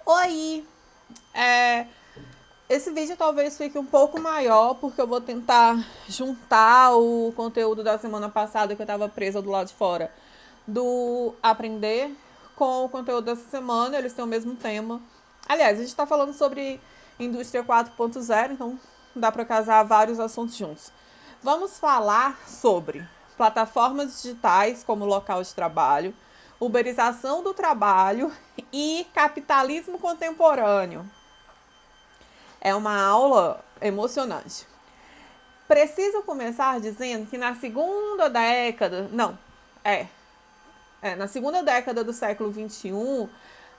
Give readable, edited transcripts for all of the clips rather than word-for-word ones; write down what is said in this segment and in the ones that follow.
Oi! É, esse vídeo talvez fique um pouco maior, porque eu vou tentar juntar o conteúdo da semana passada, que eu estava presa do lado de fora, do aprender, com o conteúdo dessa semana. Eles têm o mesmo tema. Aliás, a gente está falando sobre indústria 4.0, então dá para casar vários assuntos juntos. Vamos falar sobre plataformas digitais como local de trabalho, uberização do trabalho e capitalismo contemporâneo. É uma aula emocionante. Preciso começar dizendo que na segunda década, não, é, na segunda década do século XXI,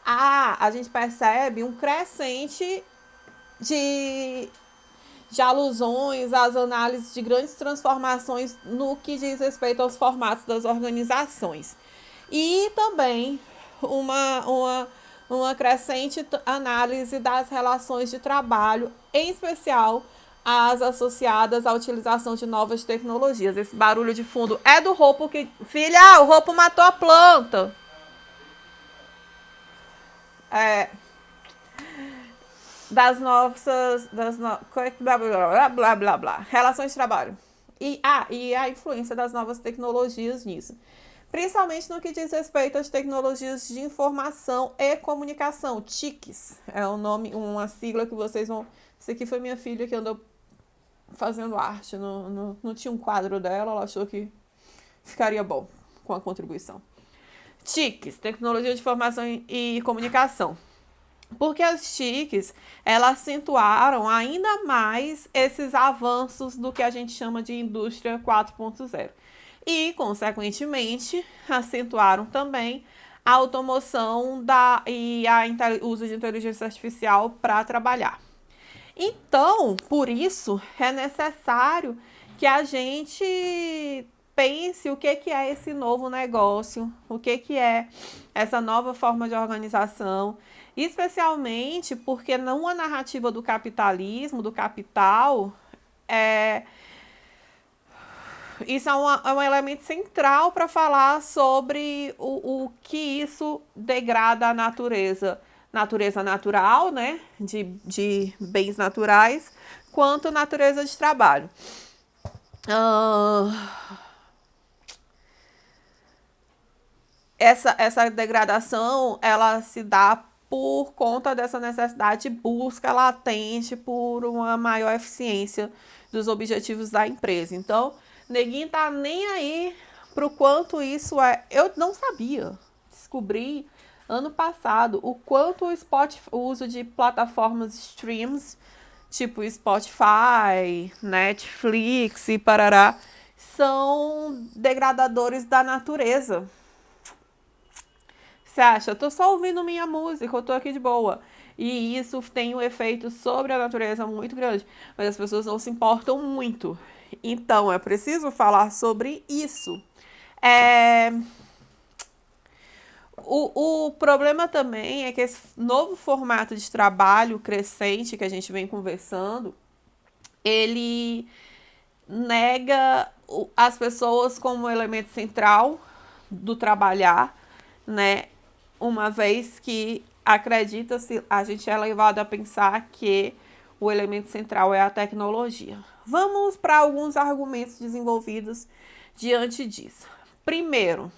a gente percebe um crescente de, de alusões às análises de grandes transformações no que diz respeito aos formatos das organizações. E também uma crescente análise das relações de trabalho, em especial as associadas à utilização de novas tecnologias. Esse barulho de fundo é do roubo que... Filha, o roubo matou a planta. É, das nossas... Blá, blá, blá, blá, blá. Relações de trabalho. E a influência das novas tecnologias nisso. Principalmente no que diz respeito às tecnologias de informação e comunicação, TICs. É um nome, uma sigla que vocês vão... Isso aqui foi minha filha que andou fazendo arte. Não tinha um quadro dela, ela achou que ficaria bom com a contribuição. TICs, Tecnologia de Informação e Comunicação. Porque as TICs, elas acentuaram ainda mais esses avanços do que a gente chama de indústria 4.0. E, consequentemente, acentuaram também a automoção e o uso de inteligência artificial para trabalhar. Então, por isso, é necessário que a gente pense o que é esse novo negócio, o que é essa nova forma de organização, especialmente porque numa narrativa do capitalismo, do capital, isso é um elemento central para falar sobre o que isso degrada a natureza. Natureza natural, né, de bens naturais, quanto natureza de trabalho. Essa degradação, ela se dá por conta dessa necessidade de busca latente por uma maior eficiência dos objetivos da empresa. Então, ninguém tá nem aí pro quanto isso é. Eu não sabia. Descobri ano passado o quanto o uso de plataformas streams, tipo Spotify, Netflix e parará, são degradadores da natureza. Você acha? Eu tô só ouvindo minha música, eu tô aqui de boa. E isso tem um efeito sobre a natureza muito grande. Mas as pessoas não se importam muito. Então, é preciso falar sobre isso. É... O problema também é que esse novo formato de trabalho crescente que a gente vem conversando, ele nega as pessoas como elemento central do trabalhar, né? Uma vez que acredita-se, a gente é levado a pensar que o elemento central é a tecnologia. Vamos para alguns argumentos desenvolvidos diante disso. Primeiro,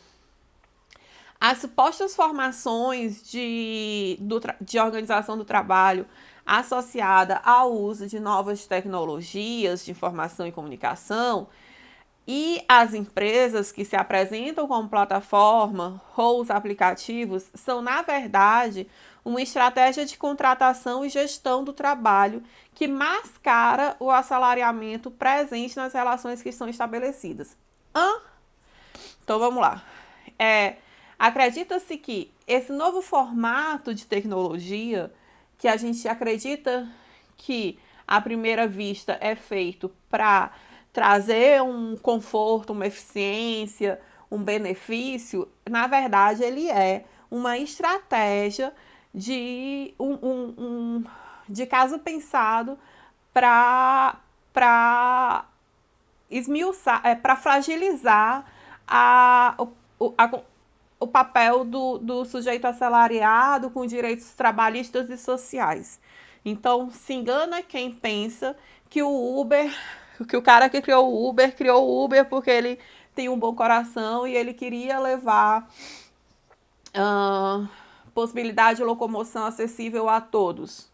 as supostas formações de organização do trabalho associada ao uso de novas tecnologias de informação e comunicação e as empresas que se apresentam como plataforma ou os aplicativos são, na verdade, uma estratégia de contratação e gestão do trabalho que mascara o assalariamento presente nas relações que são estabelecidas. Então vamos lá. Acredita-se que esse novo formato de tecnologia, que a gente acredita que à primeira vista é feito para trazer um conforto, uma eficiência, um benefício, na verdade ele é uma estratégia de caso pensado para esmiuçar, para fragilizar a o papel do sujeito assalariado com direitos trabalhistas e sociais. Então, se engana quem pensa que que o cara que criou o Uber porque ele tem um bom coração e ele queria levar possibilidade de locomoção acessível a todos.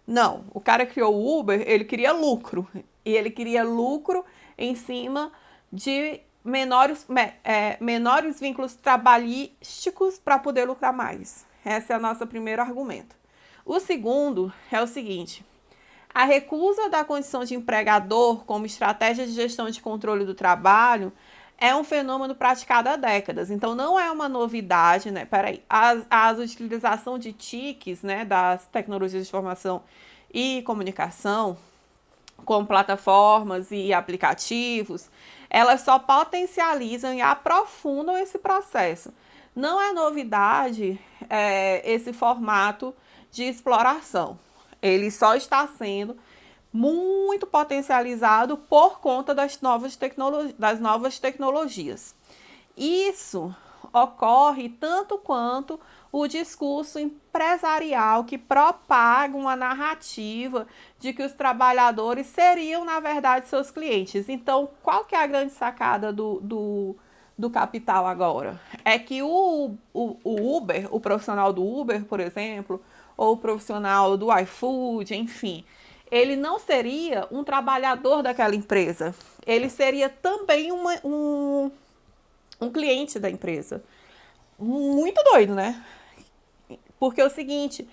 Não, o cara que criou o Uber, ele queria lucro. E ele queria lucro em cima de menores vínculos trabalhísticos para poder lucrar mais. Esse é o nosso primeiro argumento. O segundo é o seguinte: a recusa da condição de empregador como estratégia de gestão de controle do trabalho é um fenômeno praticado há décadas. Então, não é uma novidade, né? A utilização de TICs, né, das tecnologias de informação e comunicação, como plataformas e aplicativos, elas só potencializam e aprofundam esse processo. Não é novidade esse formato de exploração. Ele só está sendo muito potencializado por conta das novas tecnologias. Isso ocorre tanto quanto o discurso empresarial que propaga uma narrativa de que os trabalhadores seriam, na verdade, seus clientes. Então, qual que é a grande sacada do capital agora? É que o Uber, o profissional do Uber, por exemplo, ou o profissional do iFood, enfim, ele não seria um trabalhador daquela empresa. Ele seria também um cliente da empresa. Muito doido, né? Porque é o seguinte,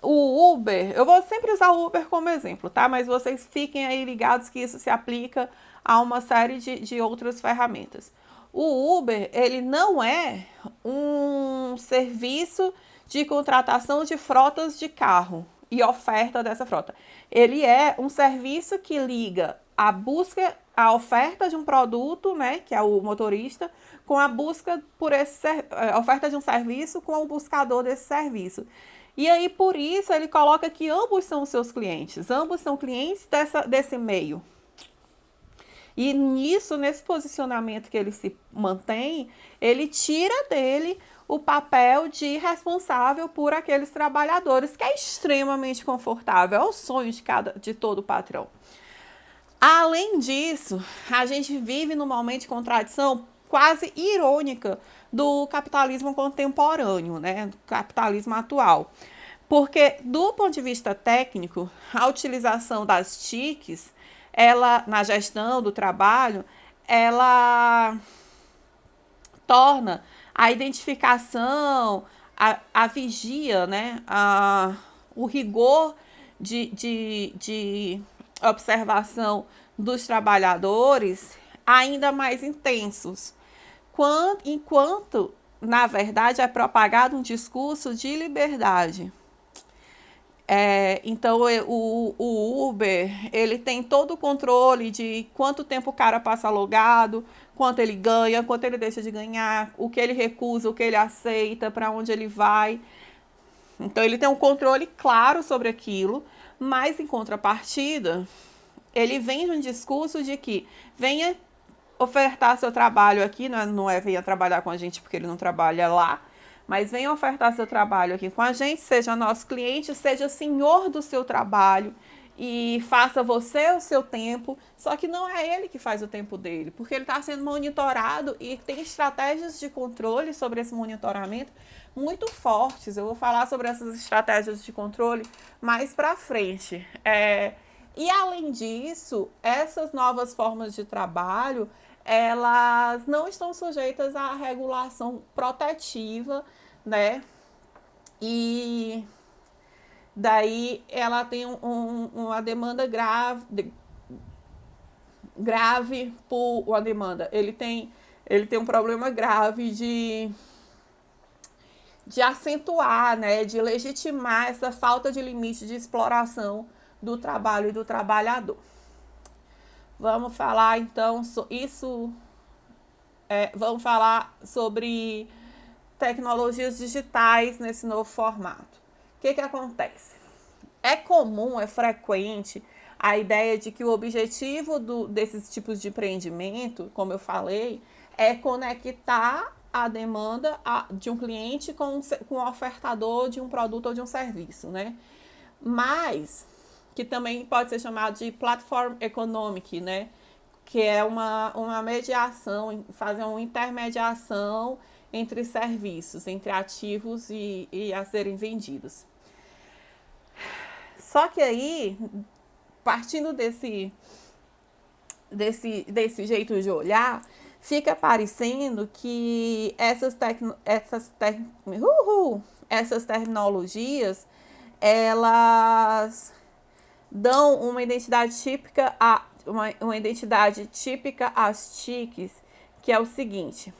o Uber, eu vou sempre usar o Uber como exemplo, tá? Mas vocês fiquem aí ligados que isso se aplica a uma série de outras ferramentas. O Uber, ele não é um serviço de contratação de frotas de carro e oferta dessa frota. Ele é um serviço que liga a busca, a oferta de um produto, né, que é o motorista, com a busca por a oferta de um serviço com o buscador desse serviço. E aí, por isso, ele coloca que ambos são seus clientes, ambos são clientes desse meio. E nisso, nesse posicionamento que ele se mantém, ele tira dele o papel de responsável por aqueles trabalhadores, que é extremamente confortável, é o sonho de todo patrão. Além disso, a gente vive num momento de contradição quase irônica do capitalismo contemporâneo, né? Do capitalismo atual. Porque, do ponto de vista técnico, a utilização das TICs, ela, na gestão do trabalho, ela torna a identificação, a vigia, né? O rigor de observação dos trabalhadores ainda mais intensos, enquanto, na verdade, é propagado um discurso de liberdade. Então, o Uber, ele tem todo o controle de quanto tempo o cara passa logado, quanto ele ganha, quanto ele deixa de ganhar, o que ele recusa, o que ele aceita, para onde ele vai. Então, ele tem um controle claro sobre aquilo, mas, em contrapartida, ele vem de um discurso de que venha ofertar seu trabalho aqui, não é venha trabalhar com a gente porque ele não trabalha lá, mas venha ofertar seu trabalho aqui com a gente, seja nosso cliente, seja senhor do seu trabalho e faça você o seu tempo, só que não é ele que faz o tempo dele, porque ele está sendo monitorado e tem estratégias de controle sobre esse monitoramento muito fortes. Eu vou falar sobre essas estratégias de controle mais para frente. E além disso, essas novas formas de trabalho, elas não estão sujeitas à regulação protetiva, né? E daí ela tem uma demanda grave por uma demanda. Ele tem um problema grave de acentuar, né? De legitimar essa falta de limite de exploração do trabalho e do trabalhador. Vamos falar então vamos falar sobre tecnologias digitais nesse novo formato. O que acontece? É comum, é frequente a ideia de que o objetivo desses tipos de empreendimento, como eu falei, é conectar a demanda de um cliente com o ofertador de um produto ou de um serviço, né? Mas, que também pode ser chamado de platform economic, né? Que é uma mediação, fazer uma intermediação entre serviços, entre ativos e a serem vendidos. Só que aí, partindo desse jeito de olhar, fica parecendo que essas terminologias, elas dão uma identidade típica uma identidade típica às TICs, que é o seguinte: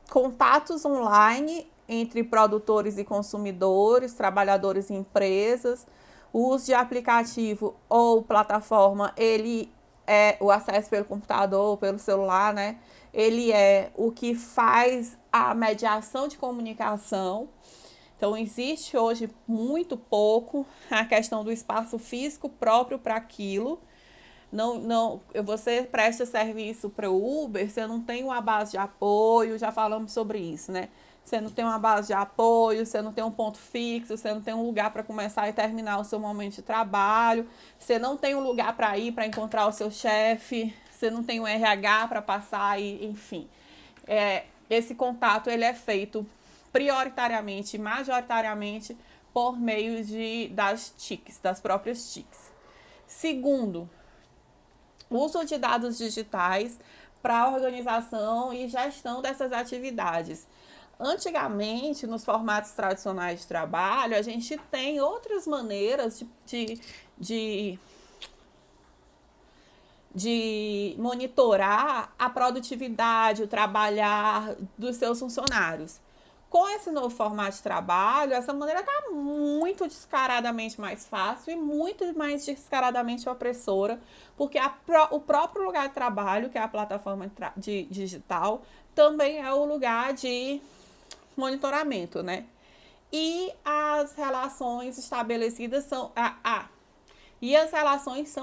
contatos online entre produtores e consumidores, trabalhadores e empresas, o uso de aplicativo ou plataforma, ele é o acesso pelo computador ou pelo celular, né? Ele é o que faz a mediação de comunicação. Então, existe hoje muito pouco a questão do espaço físico próprio para aquilo. Não, você presta serviço para o Uber, você não tem uma base de apoio, já falamos sobre isso, né? Você não tem uma base de apoio, você não tem um ponto fixo, você não tem um lugar para começar e terminar o seu momento de trabalho, você não tem um lugar para ir para encontrar o seu chefe, você não tem um RH para passar, enfim. Esse contato ele é feito prioritariamente, majoritariamente, por meio das TICs, das próprias TICs. Segundo, uso de dados digitais para a organização e gestão dessas atividades. Antigamente, nos formatos tradicionais de trabalho, a gente tem outras maneiras de monitorar a produtividade, o trabalhar dos seus funcionários. Com esse novo formato de trabalho, essa maneira está muito descaradamente mais fácil e muito mais descaradamente opressora, porque o próprio lugar de trabalho, que é a plataforma digital, também é o lugar de monitoramento, né? E as relações estabelecidas são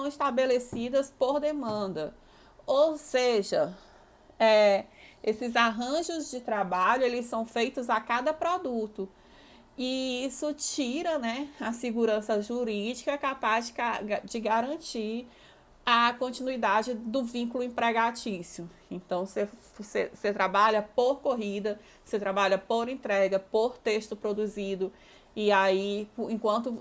estabelecidas por demanda. Ou seja, esses arranjos de trabalho, eles são feitos a cada produto. E isso tira, né, a segurança jurídica capaz de garantir a continuidade do vínculo empregatício. Então, você trabalha por corrida, você trabalha por entrega, por texto produzido. E aí,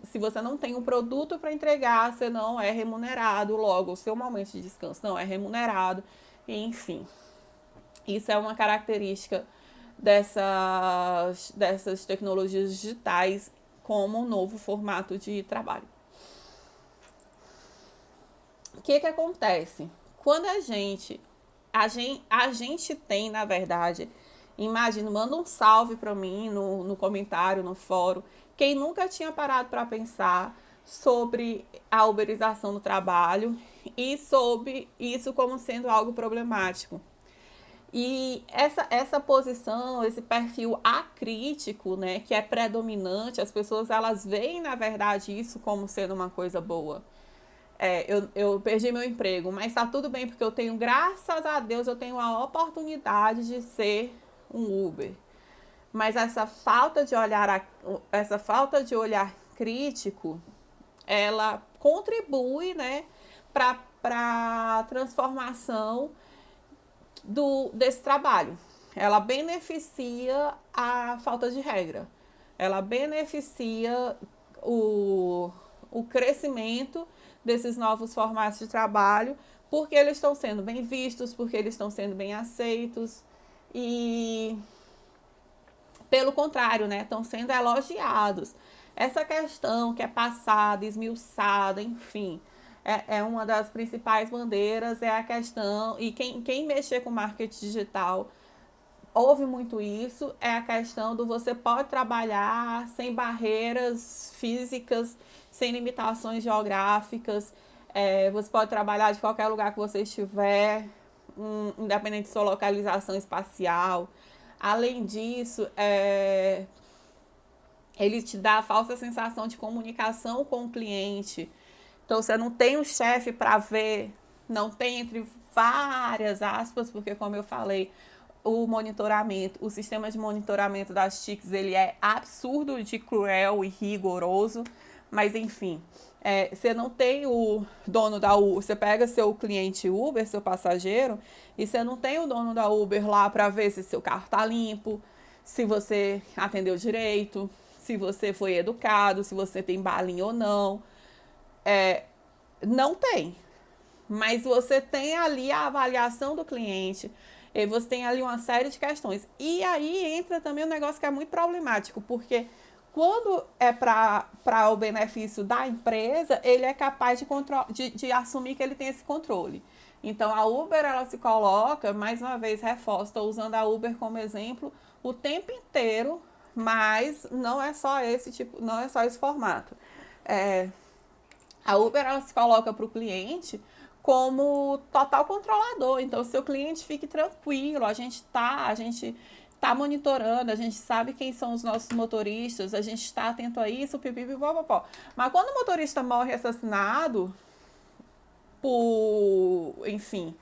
se você não tem um produto para entregar, você não é remunerado. Logo, o seu momento de descanso não é remunerado. Enfim, isso é uma característica dessas tecnologias digitais como um novo formato de trabalho. O que acontece? Quando a gente tem, na verdade, manda um salve para mim no comentário, no fórum, quem nunca tinha parado para pensar sobre a uberização do trabalho e sobre isso como sendo algo problemático. E essa posição, esse perfil acrítico, né, que é predominante, as pessoas elas veem, na verdade, isso como sendo uma coisa boa. Eu perdi meu emprego, mas tá tudo bem, porque graças a Deus, eu tenho a oportunidade de ser um Uber. Mas essa falta de olhar crítico, ela contribui, né, para a transformação desse trabalho. Ela beneficia a falta de regra. Ela beneficia o crescimento desses novos formatos de trabalho, porque eles estão sendo bem vistos, porque eles estão sendo bem aceitos e, pelo contrário, né, estão sendo elogiados. Essa questão que é passada, esmiuçada, enfim, é uma das principais bandeiras, é a questão, e quem mexer com marketing digital ouve muito isso, é a questão do você pode trabalhar sem barreiras físicas, sem limitações geográficas, você pode trabalhar de qualquer lugar que você estiver, independente de sua localização espacial. Além disso, ele te dá a falsa sensação de comunicação com o cliente. Então, você não tem um chefe para ver, não tem, entre várias aspas, porque, como eu falei, o monitoramento, o sistema de monitoramento das TICs, ele é absurdo de cruel e rigoroso, mas enfim, você não tem o dono da Uber, você pega seu cliente Uber, seu passageiro, e você não tem o dono da Uber lá para ver se seu carro tá limpo, se você atendeu direito, se você foi educado, se você tem balinha ou não. Não tem. Mas você tem ali a avaliação do cliente, e você tem ali uma série de questões. E aí entra também um negócio que é muito problemático, porque quando é para o benefício da empresa, ele é capaz de assumir que ele tem esse controle. Então, a Uber, ela se coloca, mais uma vez, reforço, estou usando a Uber como exemplo o tempo inteiro, mas não é só esse tipo, não é só esse formato. A Uber, ela se coloca para o cliente como total controlador. Então, seu cliente fique tranquilo, a gente tá monitorando, a gente sabe quem são os nossos motoristas, a gente está atento a isso, pipipipopopó. Mas quando o motorista morre assassinado, enfim,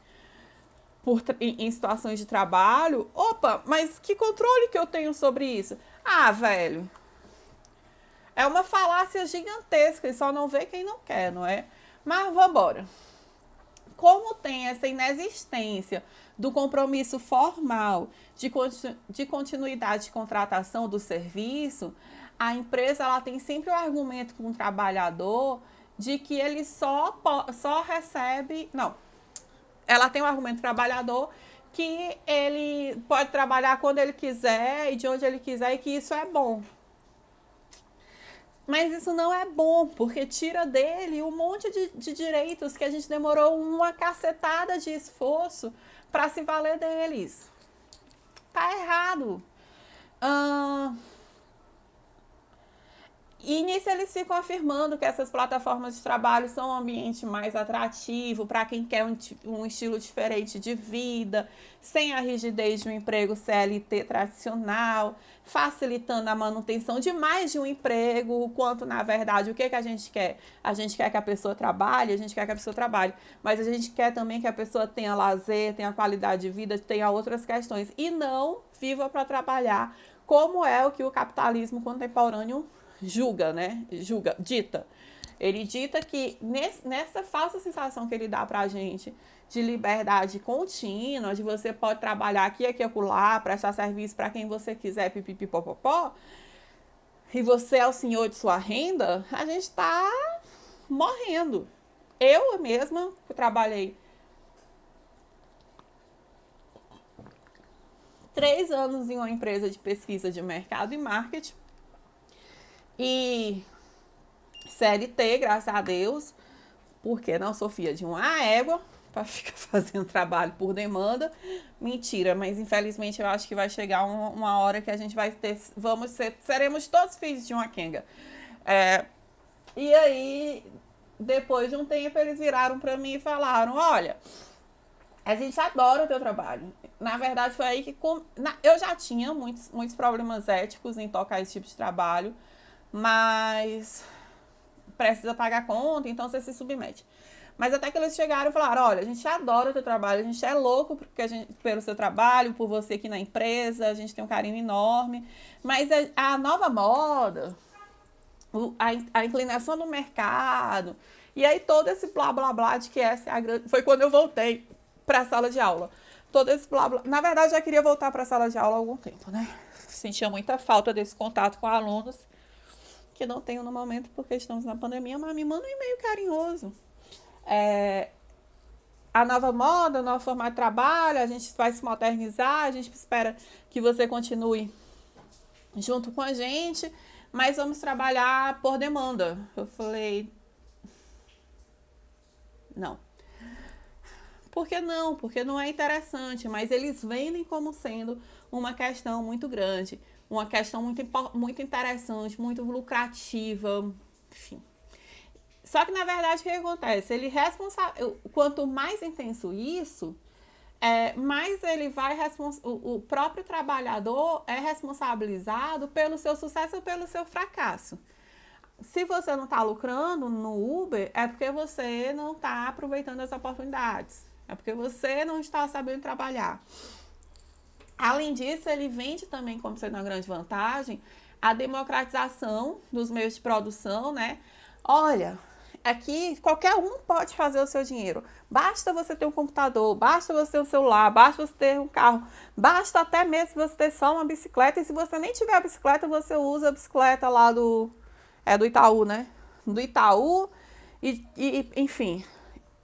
em situações de trabalho, opa, mas que controle que eu tenho sobre isso? Ah, velho, é uma falácia gigantesca e só não vê quem não quer, não é? Mas vambora. Como tem essa inexistência do compromisso formal de continuidade de contratação do serviço, a empresa ela tem sempre o argumento com o trabalhador de que ele só recebe... Não, ela tem o argumento do trabalhador que ele pode trabalhar quando ele quiser e de onde ele quiser e que isso é bom. Mas isso não é bom, porque tira dele um monte de direitos que a gente demorou uma cacetada de esforço para se valer deles. Tá errado. E nisso eles ficam afirmando que essas plataformas de trabalho são um ambiente mais atrativo para quem quer um estilo diferente de vida, sem a rigidez de um emprego CLT tradicional, facilitando a manutenção de mais de um emprego, quanto na verdade o que a gente quer? A gente quer que a pessoa trabalhe, mas a gente quer também que a pessoa tenha lazer, tenha qualidade de vida, tenha outras questões e não viva para trabalhar, como é o que o capitalismo contemporâneo dita. Ele dita que nessa falsa sensação que ele dá pra gente de liberdade contínua, de você pode trabalhar aqui, acolá, prestar serviço para quem você quiser, pipipipopopó, e você é o senhor de sua renda, a gente tá morrendo. Eu mesma trabalhei 3 anos em uma empresa de pesquisa de mercado e marketing, e CLT, graças a Deus, porque não sou filha de uma égua para ficar fazendo trabalho por demanda. Mentira, mas infelizmente eu acho que vai chegar uma hora que a gente vai ter, seremos todos filhos de uma quenga. E aí, depois de um tempo, eles viraram para mim e falaram: olha, a gente adora o teu trabalho. Na verdade, foi aí que eu já tinha muitos problemas éticos em tocar esse tipo de trabalho, mas precisa pagar conta, então você se submete. Mas até que eles chegaram e falaram: olha, a gente adora o teu trabalho, a gente é louco pelo seu trabalho, por você aqui na empresa, a gente tem um carinho enorme, mas a nova moda, a inclinação do mercado, e aí todo esse blá blá blá de que essa é a grande... Foi quando eu voltei para a sala de aula. Todo esse blá blá... Na verdade, eu já queria voltar para a sala de aula há algum tempo, né? Sentia muita falta desse contato com alunos, que não tenho no momento porque estamos na pandemia, mas me manda um e-mail carinhoso. A nova moda, o novo formato de trabalho, a gente vai se modernizar, a gente espera que você continue junto com a gente, mas vamos trabalhar por demanda. Eu falei, não. Por que não? Porque não é interessante, mas eles vendem como sendo uma questão muito grande, uma questão muito interessante, muito lucrativa, enfim. Só que, na verdade, o que acontece? Quanto mais intenso isso, mais ele vai... O próprio trabalhador é responsabilizado pelo seu sucesso ou pelo seu fracasso. Se você não está lucrando no Uber, é porque você não está aproveitando as oportunidades. É porque você não está sabendo trabalhar. Além disso, ele vende também, como sendo uma grande vantagem, a democratização dos meios de produção, né? Olha, aqui qualquer um pode fazer o seu dinheiro. Basta você ter um computador, basta você ter um celular, basta você ter um carro, basta até mesmo você ter só uma bicicleta. E se você nem tiver a bicicleta, você usa a bicicleta lá do Itaú, né? Do Itaú enfim,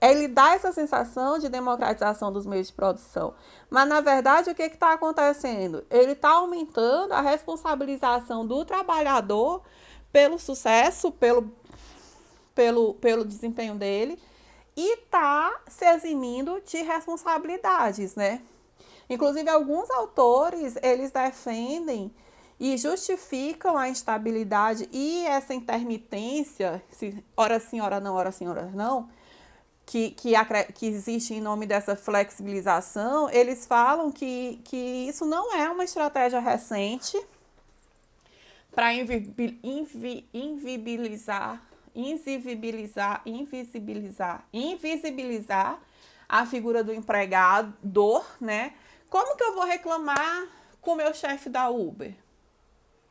ele dá essa sensação de democratização dos meios de produção. Mas, na verdade, o que está acontecendo? Ele está aumentando a responsabilização do trabalhador pelo sucesso, pelo desempenho dele, e está se eximindo de responsabilidades, né? Inclusive, alguns autores, eles defendem e justificam a instabilidade e essa intermitência, se hora sim, hora não, hora sim, hora não, que existe em nome dessa flexibilização. Eles falam que isso não é uma estratégia recente para invisibilizar a figura do empregador, né? Como que eu vou reclamar com o meu chefe da Uber?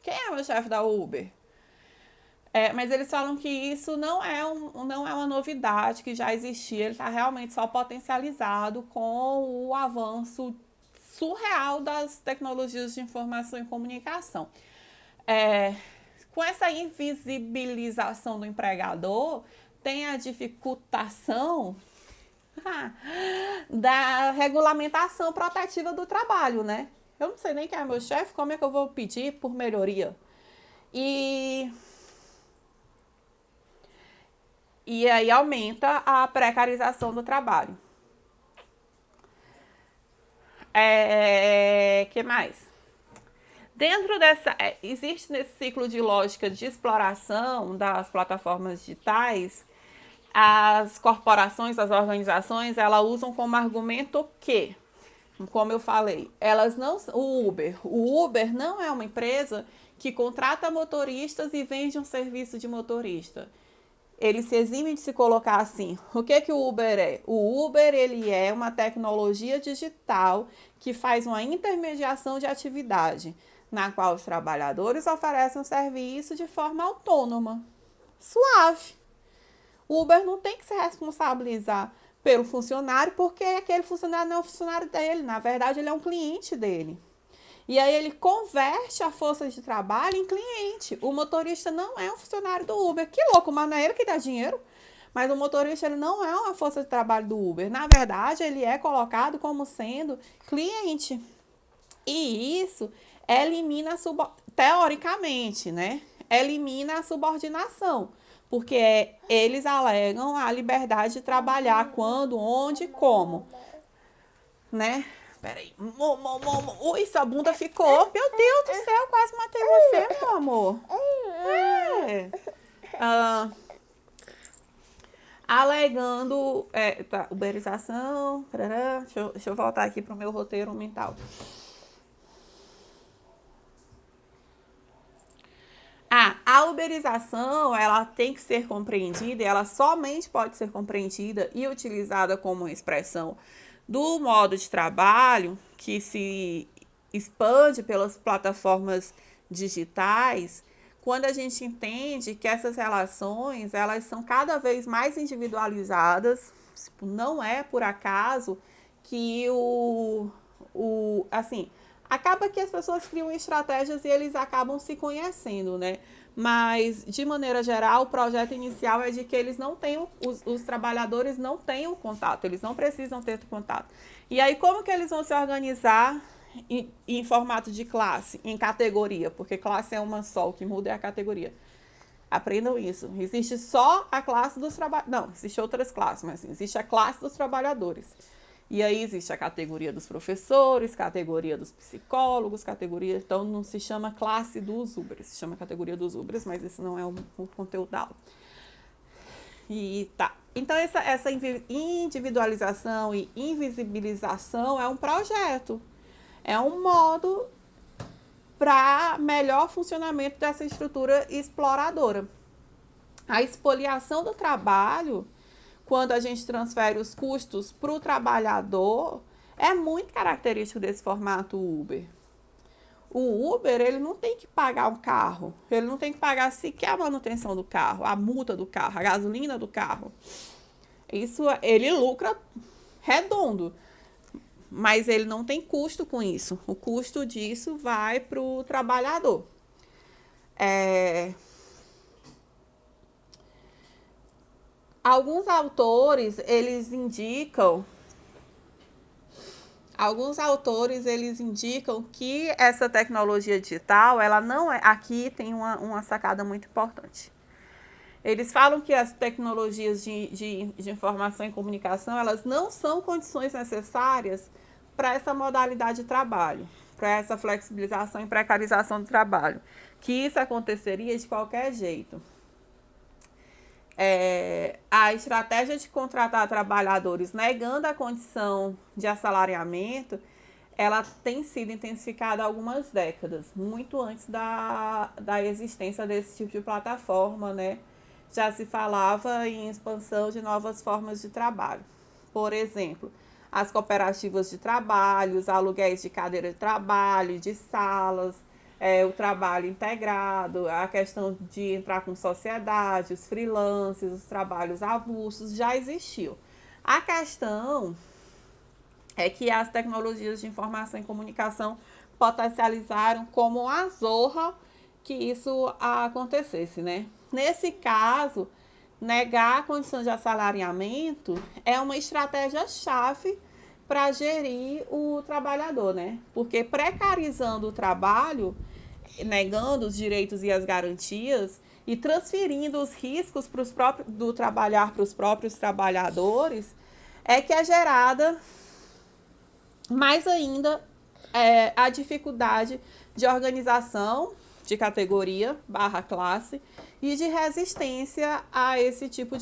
Quem é o meu chefe da Uber? Mas eles falam que isso não é uma novidade, que já existia, ele está realmente só potencializado com o avanço surreal das tecnologias de informação e comunicação. Com essa invisibilização do empregador, tem a dificultação da regulamentação protetiva do trabalho, né? Eu não sei nem quem é meu chefe, como é que eu vou pedir por melhoria? E aí aumenta a precarização do trabalho. Que mais? Dentro dessa, existe nesse ciclo de lógica de exploração das plataformas digitais, as corporações, as organizações, elas usam como argumento que, como eu falei, elas não, o Uber não é uma empresa que contrata motoristas e vende um serviço de motorista. Ele se exime de se colocar assim. O que o Uber é? O Uber, ele é uma tecnologia digital que faz uma intermediação de atividade, na qual os trabalhadores oferecem um serviço de forma autônoma, suave. O Uber não tem que se responsabilizar pelo funcionário, porque aquele funcionário não é um funcionário dele, na verdade ele é um cliente dele. E aí ele converte a força de trabalho em cliente. O motorista não é um funcionário do Uber. Que louco, mas não é ele que dá dinheiro. Mas o motorista, ele não é uma força de trabalho do Uber. Na verdade, ele é colocado como sendo cliente. E isso elimina, teoricamente, né? Elimina a subordinação. Porque eles alegam a liberdade de trabalhar quando, onde, como, né? Peraí. Ui, sua bunda ficou. Meu Deus do céu, quase matei você, meu amor. Alegando. Uberização. Deixa eu voltar aqui pro meu roteiro mental. A uberização, ela tem que ser compreendida, e ela somente pode ser compreendida e utilizada como expressão do modo de trabalho que se expande pelas plataformas digitais, quando a gente entende que essas relações, elas são cada vez mais individualizadas. Não é por acaso que assim, acaba que as pessoas criam estratégias e eles acabam se conhecendo, né? Mas, de maneira geral, o projeto inicial é de que eles não tenham, os trabalhadores não tenham contato, eles não precisam ter contato. E aí, como que eles vão se organizar em formato de classe, em categoria? Porque classe é uma só, o que muda é a categoria. Aprendam isso. Existe só a classe dos trabalhadores. Não, existe outras classes, mas assim, existe a classe dos trabalhadores. E aí existe a categoria dos professores, categoria dos psicólogos, categoria... Então, não se chama classe dos Ubers, se chama categoria dos Ubers, mas esse não é o conteúdo da aula. E tá. Então, essa individualização e invisibilização é um projeto. É um modo para melhor funcionamento dessa estrutura exploradora. A expoliação do trabalho, quando a gente transfere os custos para o trabalhador, É muito característico desse formato Uber. O Uber, ele não tem que pagar um carro, ele não tem que pagar sequer a manutenção do carro, a multa do carro, a gasolina do carro. Isso, ele lucra redondo, mas ele não tem custo com isso. O custo disso vai para o trabalhador. Alguns autores, eles indicam que essa tecnologia digital, ela não é... Aqui tem uma sacada muito importante. Eles falam que as tecnologias de informação e comunicação, elas não são condições necessárias para essa modalidade de trabalho, para essa flexibilização e precarização do trabalho, que isso aconteceria de qualquer jeito. A estratégia de contratar trabalhadores negando a condição de assalariamento, ela tem sido intensificada há algumas décadas, muito antes da existência desse tipo de plataforma, né? Já se falava em expansão de novas formas de trabalho. Por exemplo, as cooperativas de trabalho, os aluguéis de cadeira de trabalho, de salas, o trabalho integrado, a questão de entrar com sociedade, os freelances, os trabalhos avulsos, já existiu. A questão é que as tecnologias de informação e comunicação potencializaram como a zorra que isso acontecesse, né? Nesse caso, negar a condição de assalariamento é uma estratégia-chave para gerir o trabalhador, né? Porque precarizando o trabalho, negando os direitos e as garantias e transferindo os riscos do trabalhar para os próprios trabalhadores, é que é gerada mais ainda a dificuldade de organização de categoria / classe e de resistência a esse tipo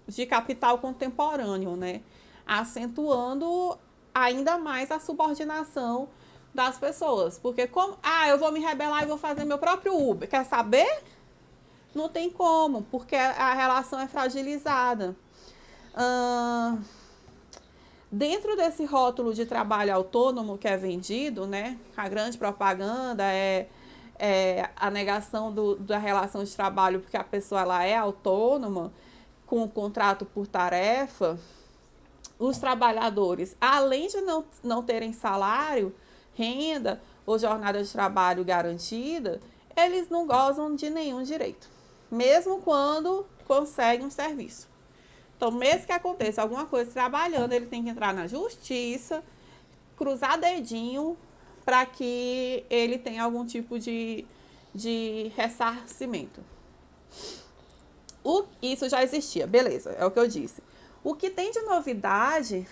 de capital contemporâneo, né? Acentuando ainda mais a subordinação das pessoas. Porque eu vou me rebelar e vou fazer meu próprio Uber. Quer saber? Não tem como, porque a relação é fragilizada. Dentro desse rótulo de trabalho autônomo que é vendido, né? A grande propaganda é a negação da relação de trabalho, porque a pessoa ela é autônoma, com o contrato por tarefa. Os trabalhadores, além de não terem salário, renda ou jornada de trabalho garantida, eles não gozam de nenhum direito, mesmo quando conseguem um serviço. Então, mesmo que aconteça alguma coisa trabalhando, ele tem que entrar na justiça, cruzar dedinho para que ele tenha algum tipo de ressarcimento. Isso já existia, beleza, é o que eu disse. O que tem de novidade,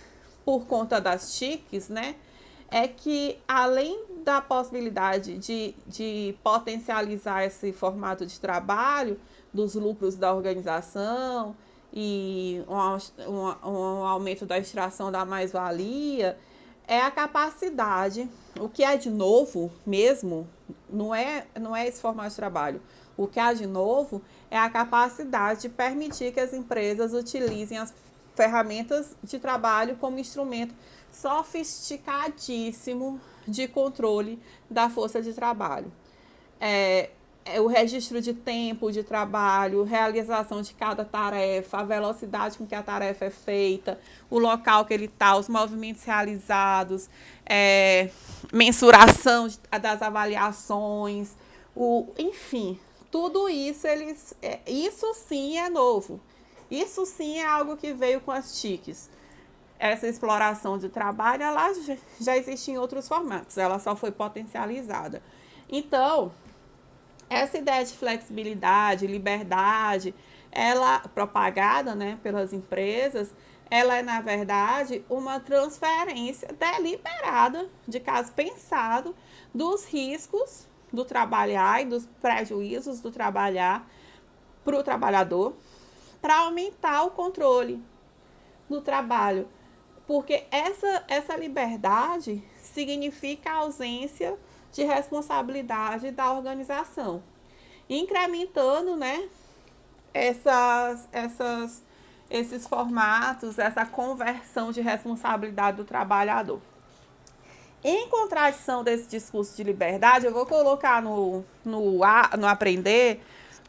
por conta das TICs, né, é que além da possibilidade de potencializar esse formato de trabalho, dos lucros da organização e um aumento da extração da mais-valia, é a capacidade, o que é de novo mesmo, não é esse formato de trabalho. O que há de novo é a capacidade de permitir que as empresas utilizem as ferramentas de trabalho como instrumento sofisticadíssimo de controle da força de trabalho. O registro de tempo de trabalho, realização de cada tarefa, a velocidade com que a tarefa é feita, o local que ele está, os movimentos realizados, mensuração das avaliações, enfim, tudo isso isso sim é novo. Isso sim é algo que veio com as TICs. Essa exploração de trabalho, ela já existe em outros formatos, ela só foi potencializada. Então, essa ideia de flexibilidade, liberdade, ela propagada, né, pelas empresas, ela é, na verdade, uma transferência deliberada, de caso pensado, dos riscos do trabalhar e dos prejuízos do trabalhar para o trabalhador, para aumentar o controle do trabalho. Porque essa liberdade significa a ausência de responsabilidade da organização, incrementando, né, esses formatos, essa conversão de responsabilidade do trabalhador. Em contradição desse discurso de liberdade, eu vou colocar no Aprender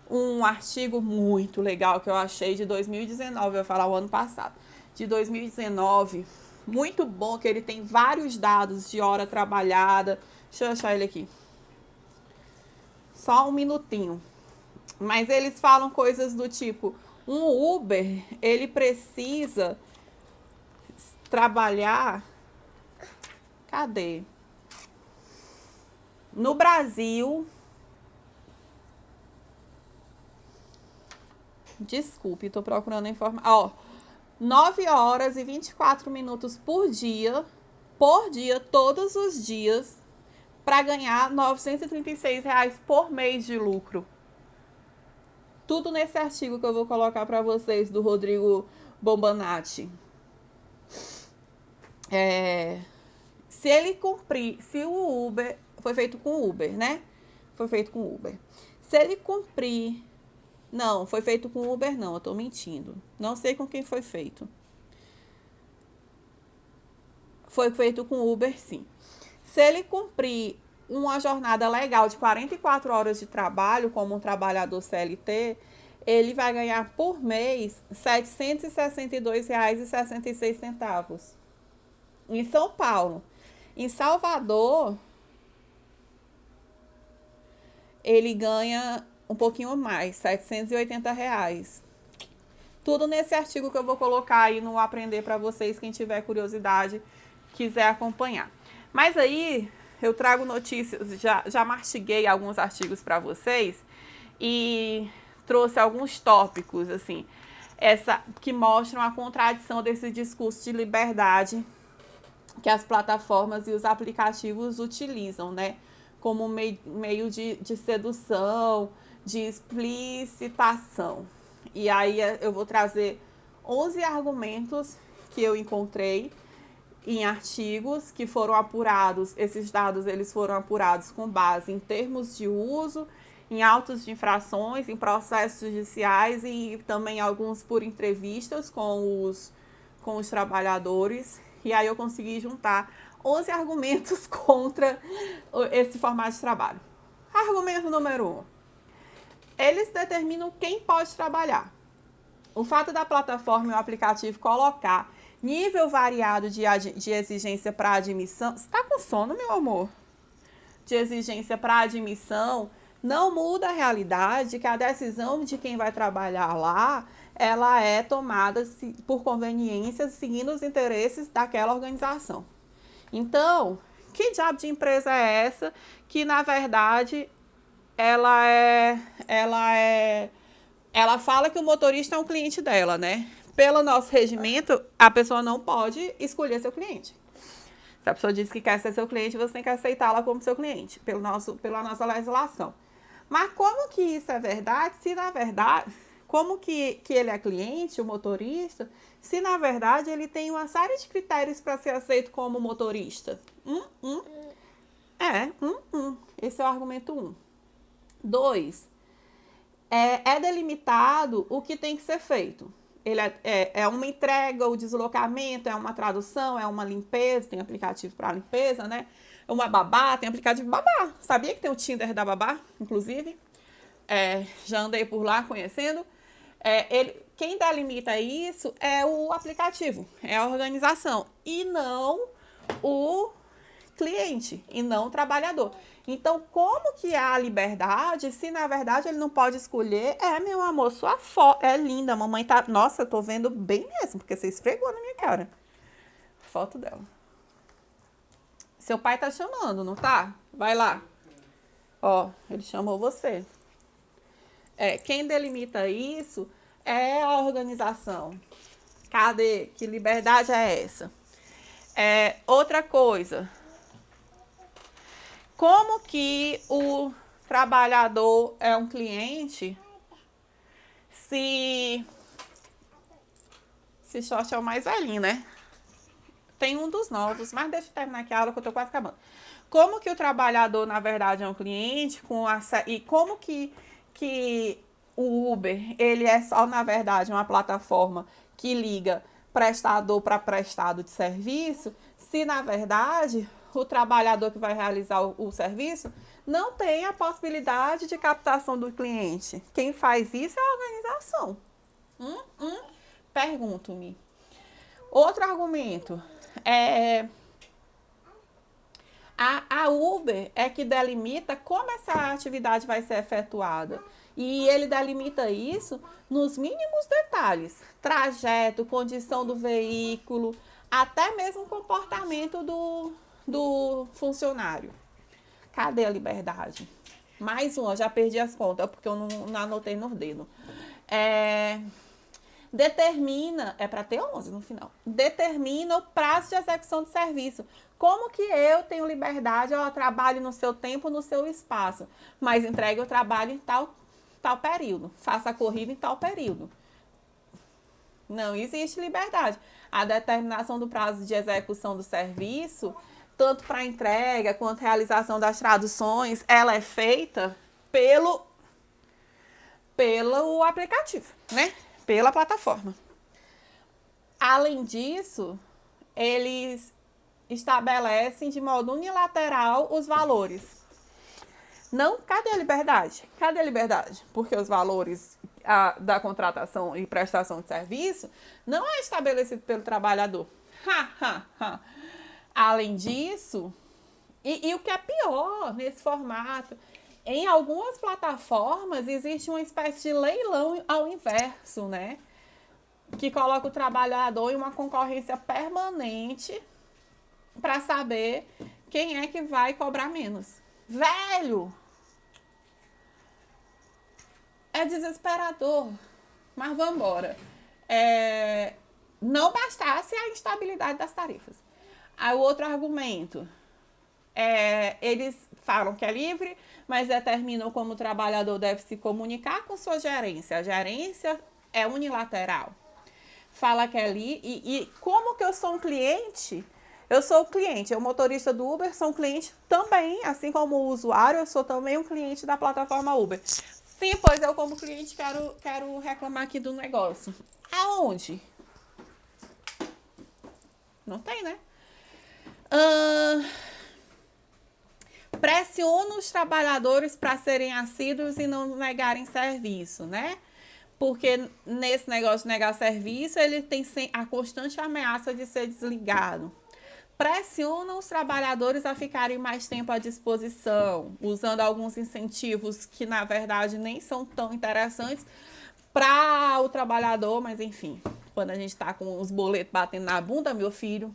um artigo muito legal que eu achei de 2019, eu vou falar o ano passado, de 2019, muito bom, que ele tem vários dados de hora trabalhada. Deixa eu achar ele aqui. Só um minutinho. Mas eles falam coisas do tipo, um Uber, ele precisa trabalhar... Cadê? No Brasil... Desculpe, tô procurando informação. Ó, 9 horas e 24 minutos por dia, todos os dias, para ganhar R$ 936 por mês de lucro. Tudo nesse artigo que eu vou colocar para vocês, do Rodrigo Bombanati. Se ele cumprir, se o Uber, foi feito com Uber, né? Foi feito com Uber. Se ele cumprir, não, foi feito com Uber não, eu tô mentindo. Não sei com quem foi feito. Foi feito com Uber, sim. Se ele cumprir uma jornada legal de 44 horas de trabalho, como um trabalhador CLT, ele vai ganhar por mês R$ 762,66. Em São Paulo. Em Salvador, ele ganha um pouquinho mais, R$ 780. Tudo nesse artigo que eu vou colocar aí no Aprender para vocês, quem tiver curiosidade, quiser acompanhar. Mas aí, eu trago notícias, já mastiguei alguns artigos para vocês e trouxe alguns tópicos, assim, que mostram a contradição desse discurso de liberdade que as plataformas e os aplicativos utilizam, né? Como meio de sedução, de explicitação. E aí eu vou trazer 11 argumentos que eu encontrei em artigos que foram apurados. Esses dados eles foram apurados com base em termos de uso, em autos de infrações, em processos judiciais e também alguns por entrevistas com os trabalhadores. E aí eu consegui juntar 11 argumentos contra esse formato de trabalho. Argumento número 1. Eles determinam quem pode trabalhar. O fato da plataforma e o aplicativo colocar nível variado de exigência para admissão... Você está com sono, meu amor? De exigência para admissão não muda a realidade que a decisão de quem vai trabalhar lá, ela é tomada por conveniência, seguindo os interesses daquela organização. Então, que diabo de empresa é essa que, na verdade, ela fala que o motorista é um cliente dela, né? Pelo nosso regimento, a pessoa não pode escolher seu cliente. Se a pessoa diz que quer ser seu cliente, você tem que aceitá-la como seu cliente, pela nossa legislação. Mas como que isso é verdade, se na verdade... Como que ele é cliente, o motorista, se na verdade ele tem uma série de critérios para ser aceito como motorista? Esse é o argumento 1. 2. É delimitado o que tem que ser feito. Ele é uma entrega, o deslocamento, é uma tradução, é uma limpeza, tem aplicativo para limpeza, né? Uma babá, tem aplicativo babá. Sabia que tem o Tinder da babá, inclusive? Já andei por lá conhecendo. Quem delimita isso é o aplicativo, é a organização, e não o cliente, e não o trabalhador. Então, como que há liberdade se, na verdade, ele não pode escolher? Meu amor, sua foto é linda, a mamãe tá... Nossa, eu tô vendo bem mesmo, porque você esfregou na minha cara. Foto dela. Seu pai tá chamando, não tá? Vai lá. Ó, ele chamou você. Quem delimita isso é a organização. Cadê? Que liberdade é essa? Outra coisa. Como que o trabalhador é um cliente se Xoxa é o mais velhinho, né? Tem um dos novos, mas deixa eu terminar aqui a aula que eu tô quase acabando. Como que o trabalhador, na verdade, é um cliente e como que o Uber, ele é só, na verdade, uma plataforma que liga prestador para prestado de serviço, se, na verdade, o trabalhador que vai realizar o serviço não tem a possibilidade de captação do cliente. Quem faz isso é a organização. Pergunto-me. Outro argumento é a Uber é que delimita como essa atividade vai ser efetuada. E ele delimita isso nos mínimos detalhes. Trajeto, condição do veículo, até mesmo o comportamento do funcionário. Cadê a liberdade? Mais uma, já perdi as contas, porque eu não anotei no dedo. Determina, é para ter 11 no final, determina o prazo de execução de serviço. Como que eu tenho liberdade, eu trabalho no seu tempo, no seu espaço, mas entregue o trabalho em tal período, faça a corrida em tal período. Não existe liberdade. A determinação do prazo de execução do serviço, tanto para entrega quanto realização das traduções, ela é feita pelo aplicativo, né? Pela plataforma. Além disso, eles estabelecem de modo unilateral os valores. Não, cadê a liberdade? Cadê a liberdade? Porque os valores da contratação e prestação de serviço não é estabelecido pelo trabalhador. Além disso, e o que é pior nesse formato, em algumas plataformas existe uma espécie de leilão ao inverso, né? Que coloca o trabalhador em uma concorrência permanente para saber quem é que vai cobrar menos. Velho! É desesperador. Mas vamos embora. Não bastasse a instabilidade das tarifas. Aí o outro argumento. Eles falam que é livre, mas determinam como o trabalhador deve se comunicar com sua gerência. A gerência é unilateral. Fala que é livre. E como que eu sou um cliente? Eu sou o cliente, o motorista do Uber, sou um cliente também, assim como o usuário, eu sou também um cliente da plataforma Uber. Sim, pois eu como cliente quero reclamar aqui do negócio. Aonde? Não tem, né? Pressiona os trabalhadores para serem assíduos e não negarem serviço, né? Porque nesse negócio de negar serviço, ele tem a constante ameaça de ser desligado. Pressionam os trabalhadores a ficarem mais tempo à disposição, usando alguns incentivos que, na verdade, nem são tão interessantes para o trabalhador, mas enfim, quando a gente está com os boletos batendo na bunda, meu filho.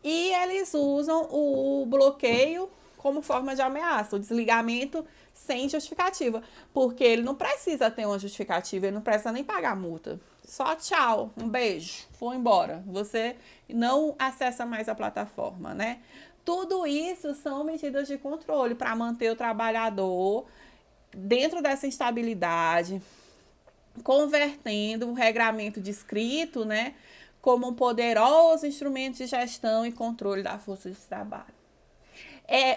E eles usam o bloqueio como forma de ameaça, o desligamento sem justificativa, porque ele não precisa ter uma justificativa, ele não precisa nem pagar multa. Só tchau, um beijo, vou embora. Você não acessa mais a plataforma, né? Tudo isso são medidas de controle para manter o trabalhador dentro dessa instabilidade, convertendo o regramento descrito, né, como um poderoso instrumento de gestão e controle da força de trabalho.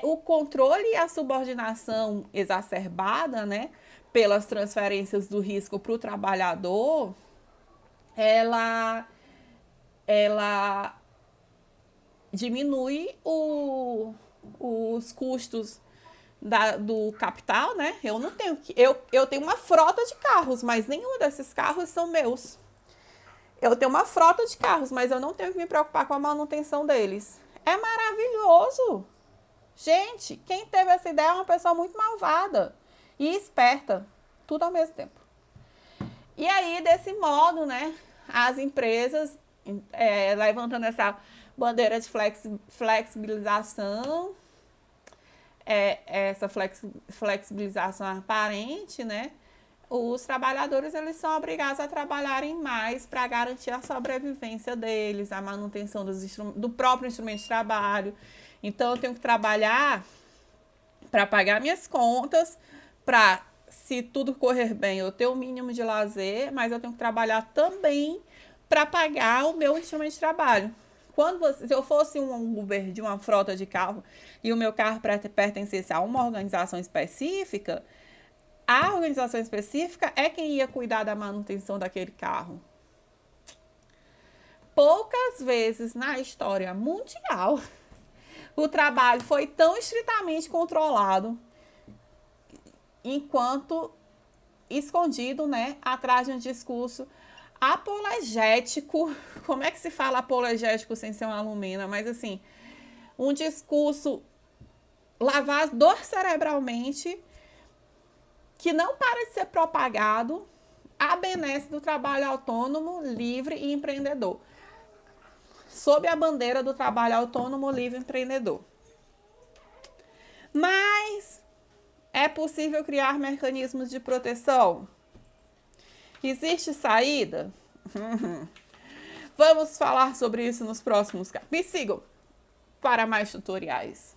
O controle e a subordinação exacerbada, né, pelas transferências do risco para o trabalhador, ela diminui os custos do capital, né? Eu tenho uma frota de carros, mas nenhum desses carros são meus. Eu tenho uma frota de carros, mas eu não tenho que me preocupar com a manutenção deles. É maravilhoso! Gente, quem teve essa ideia é uma pessoa muito malvada e esperta, tudo ao mesmo tempo. E aí, desse modo, né, as empresas, levantando essa bandeira de flexibilização, essa flexibilização aparente, né, os trabalhadores eles são obrigados a trabalharem mais para garantir a sobrevivência deles, a manutenção do próprio instrumento de trabalho. Então, eu tenho que trabalhar para pagar minhas contas, para, se tudo correr bem, eu ter o mínimo de lazer, mas eu tenho que trabalhar também para pagar o meu instrumento de trabalho. Se eu fosse um Uber de uma frota de carro e o meu carro pertencesse a uma organização específica, a organização específica é quem ia cuidar da manutenção daquele carro. Poucas vezes na história mundial o trabalho foi tão estritamente controlado enquanto escondido, né, atrás de um discurso apologético. Como é que se fala apologético sem ser uma alumina? Mas assim, um discurso lavador cerebralmente que não para de ser propagado à benesse do trabalho autônomo, livre e empreendedor. Sob a bandeira do trabalho autônomo, livre e empreendedor. Mas é possível criar mecanismos de proteção? Existe saída? Vamos falar sobre isso nos próximos capítulos. Me sigam para mais tutoriais.